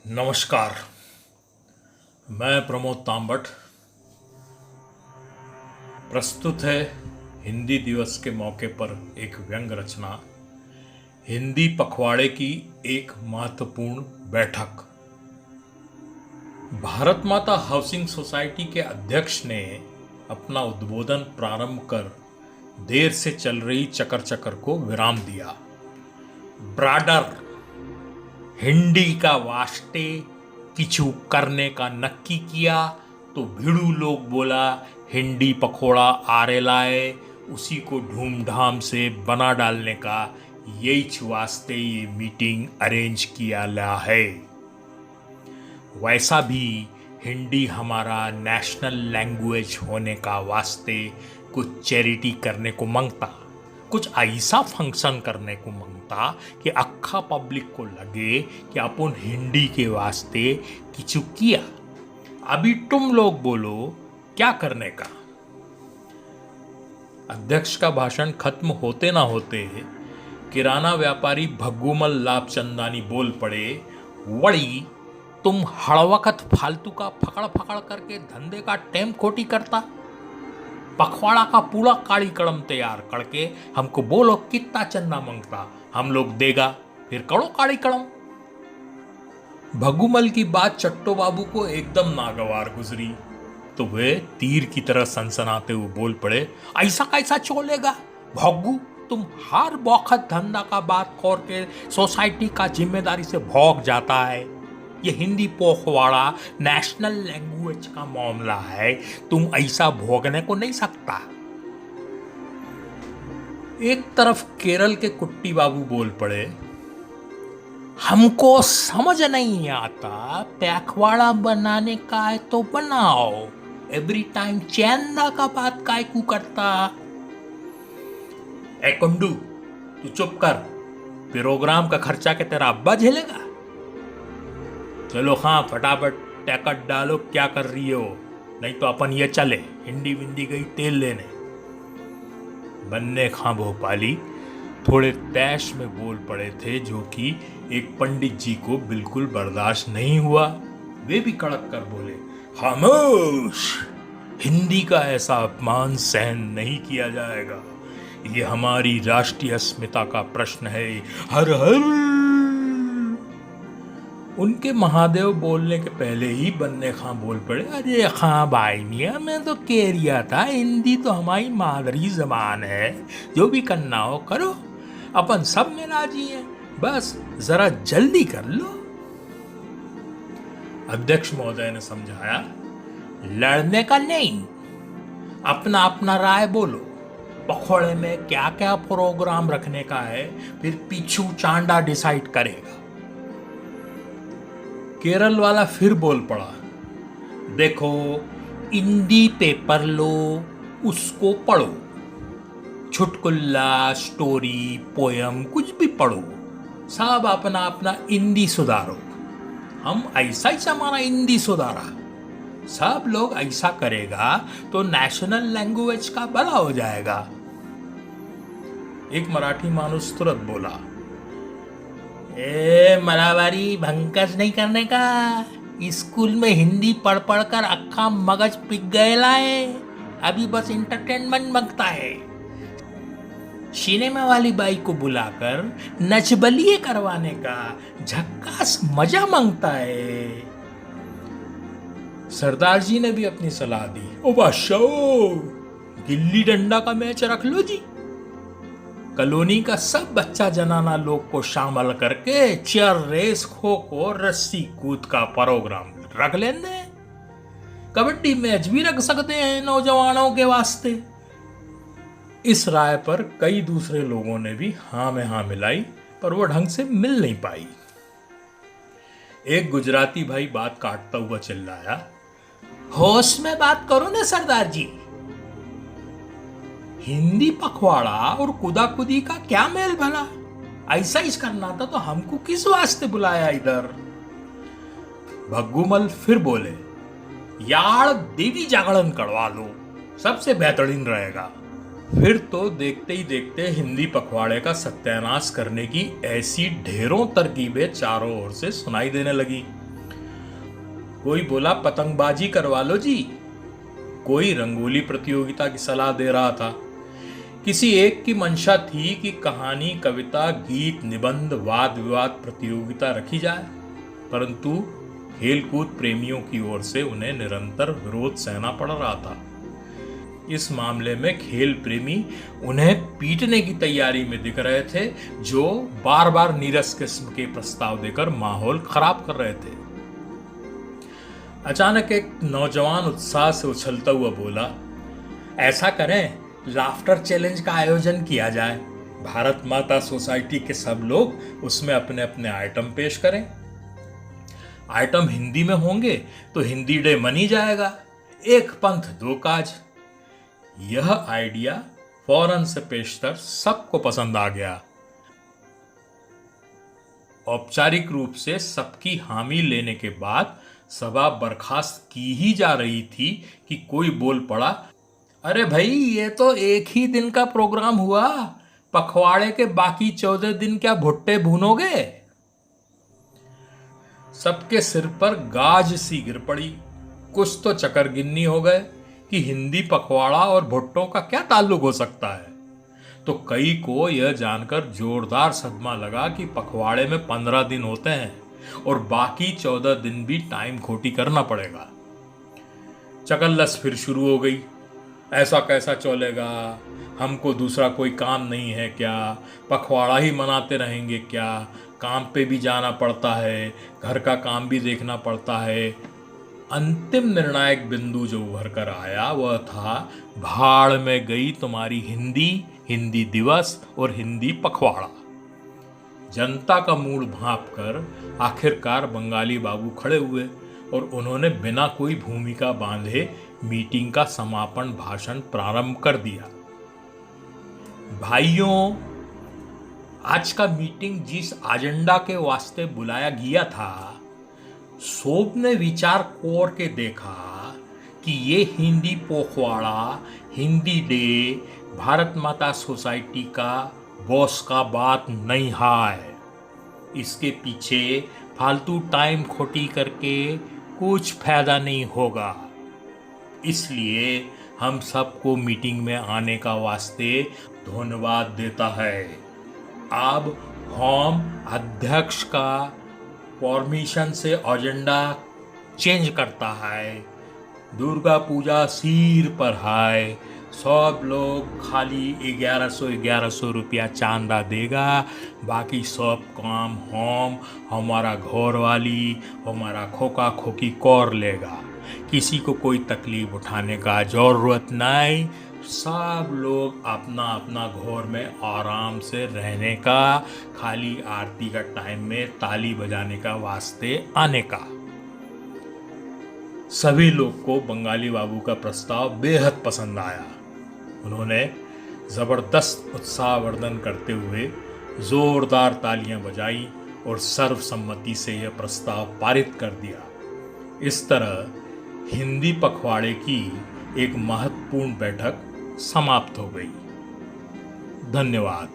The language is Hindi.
नमस्कार। मैं प्रमोद तांबट। प्रस्तुत है हिंदी दिवस के मौके पर एक व्यंग रचना, हिंदी पखवाड़े की एक महत्वपूर्ण बैठक। भारत माता हाउसिंग सोसाइटी के अध्यक्ष ने अपना उद्बोधन प्रारंभ कर देर से चल रही चकर चकर को विराम दिया। ब्राडर हिंदी का वास्ते किछु करने का नक्की किया तो भिड़ू लोग बोला हिंदी पखोड़ा आरे लाए, उसी को धूमधाम से बना डालने का यही वास्ते ये मीटिंग अरेंज किया गया है। वैसा भी हिंदी हमारा नेशनल लैंग्वेज होने का वास्ते कुछ चैरिटी करने को मांगता, कुछ ऐसा फंक्शन करने को मांगता कि अक्खा पब्लिक को लगे कि अपन हिंदी के वास्ते किछु किया। अभी तुम लोग बोलो क्या करने का। अध्यक्ष का भाषण खत्म होते ना होते किराना व्यापारी भग्गूमल लाभचंदानी बोल पड़े, वड़ी तुम हर वक्त फालतू का फकड़ फकड़ करके धंधे का टेम खोटी करता। पखवाड़ा का पूरा काड़ी कड़म तैयार करके हमको बोलो कितना चंदा मांगता, हम लोग देगा, फिर करो काड़ी कड़म। भगुमल की बात चट्टो बाबू को एकदम नागवार गुजरी तो वे तीर की तरह सनसनाते हुए बोल पड़े, ऐसा कैसा चलेगा भग्गू, तुम हर बौखत धंधा का बात करके सोसाइटी का जिम्मेदारी से भोग जाता है। ये हिंदी पोखवाड़ा नेशनल लैंग्वेज का मामला है, तुम ऐसा भोगने को नहीं सकता। एक तरफ केरल के कुट्टी बाबू बोल पड़े, हमको समझ नहीं आता, पैखवाड़ा बनाने का है तो बनाओ, एवरी टाइम चंदा का बात काय क्यों करता। ए कुंडू तू चुप कर, प्रोग्राम का खर्चा के तेरा अब्बा झेलेगा। चलो हाँ फटाफट टैकट डालो, क्या कर रही हो, नहीं तो अपन ये चले हिंदी विंदी गई तेल लेने। बन्ने खां भोपाली थोड़े तैश में बोल पड़े थे, जो कि एक पंडित जी को बिल्कुल बर्दाश्त नहीं हुआ। वे भी कड़क कर बोले, खामोश, हिंदी का ऐसा अपमान सहन नहीं किया जाएगा, ये हमारी राष्ट्रीय अस्मिता का प्रश्न है, हर हर। उनके महादेव बोलने के पहले ही बन्ने खां बोल पड़े, अरे खां भाई मियाँ, मैं तो कह रिया था हिंदी तो हमारी मादरी जबान है, जो भी करना हो करो, अपन सब में राजी हैं, बस जरा जल्दी कर लो। अध्यक्ष महोदय ने समझाया, लड़ने का नहीं, अपना अपना राय बोलो, पखोड़े में क्या क्या प्रोग्राम रखने का है फिर पीछू चांडा डिसाइड करेगा। केरल वाला फिर बोल पड़ा, देखो हिंदी पेपर लो, उसको पढ़ो, चुटकुल्ला स्टोरी पोयम कुछ भी पढ़ो, सब अपना अपना हिंदी सुधारो। हम ऐसा ही हमारा हिंदी सुधारा, सब लोग ऐसा करेगा तो नेशनल लैंग्वेज का भला हो जाएगा। एक मराठी मानुस तुरंत बोला, ए मरावारी भंकस नहीं करने का, स्कूल में हिंदी पढ़ पढ़ कर अक्खा मगज पिघ गया है, अभी बस इंटरटेनमेंट मांगता है। सिनेमा वाली बाई को बुलाकर नचबलिए करवाने का झक्कास मजा मांगता है। सरदार जी ने भी अपनी सलाह दी, ओ बादशाह, गिल्ली डंडा का मैच रख लो जी, कॉलोनी का सब बच्चा जनाना लोग को शामिल करके चेयर रेस, खो खो, रस्सी कूद का प्रोग्राम रख लेंगे, कबड्डी मैच भी रख सकते हैं नौजवानों के वास्ते। इस राय पर कई दूसरे लोगों ने भी हाँ में हाँ मिलाई, पर वो ढंग से मिल नहीं पाई। एक गुजराती भाई बात काटता हुआ चिल्लाया, होश में बात करो ना सरदार जी, हिंदी पखवाड़ा और कुदाकुदी का क्या मेल भला, ऐसा ही करना था तो हमको किस वास्ते बुलाया इधर। भग्गूमल फिर बोले, यार देवी जागरण करवा लो, सबसे बेहतरीन रहेगा। फिर तो देखते ही देखते हिंदी पखवाड़े का सत्यानाश करने की ऐसी ढेरों तरकीबें चारों ओर से सुनाई देने लगी। कोई बोला पतंगबाजी करवा लो जी, कोई रंगोली प्रतियोगिता की सलाह दे रहा था। किसी एक की मंशा थी कि कहानी, कविता, गीत, निबंध, वाद विवाद प्रतियोगिता रखी जाए, परंतु खेलकूद प्रेमियों की ओर से उन्हें निरंतर विरोध सहना पड़ रहा था। इस मामले में खेल प्रेमी उन्हें पीटने की तैयारी में दिख रहे थे, जो बार बार नीरस किस्म के प्रस्ताव देकर माहौल खराब कर रहे थे। अचानक एक नौजवान उत्साह से उछलता हुआ बोला, ऐसा करें, लाफ्टर चैलेंज का आयोजन किया जाए। भारत माता सोसाइटी के सब लोग उसमें अपने अपने आइटम पेश करें। आइटम हिंदी में होंगे तो हिंदी डे मनी जाएगा। एक पंथ दो काज। यह आइडिया फौरन से पेशतर सबको पसंद आ गया। औपचारिक रूप से सबकी हामी लेने के बाद सभा बर्खास्त की ही जा रही थी कि कोई बोल पड़ा, अरे भाई, ये तो एक ही दिन का प्रोग्राम हुआ, पखवाड़े के बाकी 14 दिन क्या भुट्टे भूनोगे? सबके सिर पर गाज सी गिर पड़ी। कुछ तो चकरगिन्नी हो गए कि हिंदी पखवाड़ा और भुट्टों का क्या ताल्लुक हो सकता है। तो कई को यह जानकर जोरदार सदमा लगा कि पखवाड़े में 15 दिन होते हैं और बाकी 14 दिन भी टाइम खोटी करना पड़ेगा। चकल्लस फिर शुरू हो गई। ऐसा कैसा चलेगा? हमको दूसरा कोई काम नहीं है क्या? पखवाड़ा ही मनाते रहेंगे क्या? काम पे भी जाना पड़ता है, घर का काम भी देखना पड़ता है। अंतिम निर्णायक बिंदु जो उभर कर आया वह था, भाड़ में गई तुम्हारी हिंदी, हिंदी दिवस और हिंदी पखवाड़ा। जनता का मूड भांप कर आखिरकार बंगाली बाबू खड़े हुए और उन्होंने बिना कोई भूमिका बांधे मीटिंग का समापन भाषण प्रारंभ कर दिया। भाइयों, आज का मीटिंग जिस एजेंडा के वास्ते बुलाया गया था, सोब ने विचार कोर के देखा कि ये हिंदी पखवाड़ा, हिंदी डे भारत माता सोसाइटी का बॉस का बात नहीं है। इसके पीछे फालतू टाइम खोटी करके कुछ फायदा नहीं होगा। इसलिए हम सबको मीटिंग में आने का वास्ते धन्यवाद देता है। अब हम अध्यक्ष का परमिशन से एजेंडा चेंज करता है। दुर्गा पूजा सिर पर है। सब लोग खाली 1100 रुपया चांदा देगा, बाकी सब काम हमारा घर वाली, हमारा खोका खोकी कर लेगा। किसी को कोई तकलीफ उठाने का जरूरत नहीं। सब लोग अपना अपना घर में आराम से रहने का, खाली आरती का टाइम में ताली बजाने का वास्ते आने का। सभी लोग को बंगाली बाबू का प्रस्ताव बेहद पसंद आया। उन्होंने जबरदस्त उत्साहवर्धन करते हुए जोरदार तालियां बजाई और सर्वसम्मति से यह प्रस्ताव पारित कर दिया। इस तरह हिंदी पखवाड़े की एक महत्वपूर्ण बैठक समाप्त हो गई। धन्यवाद।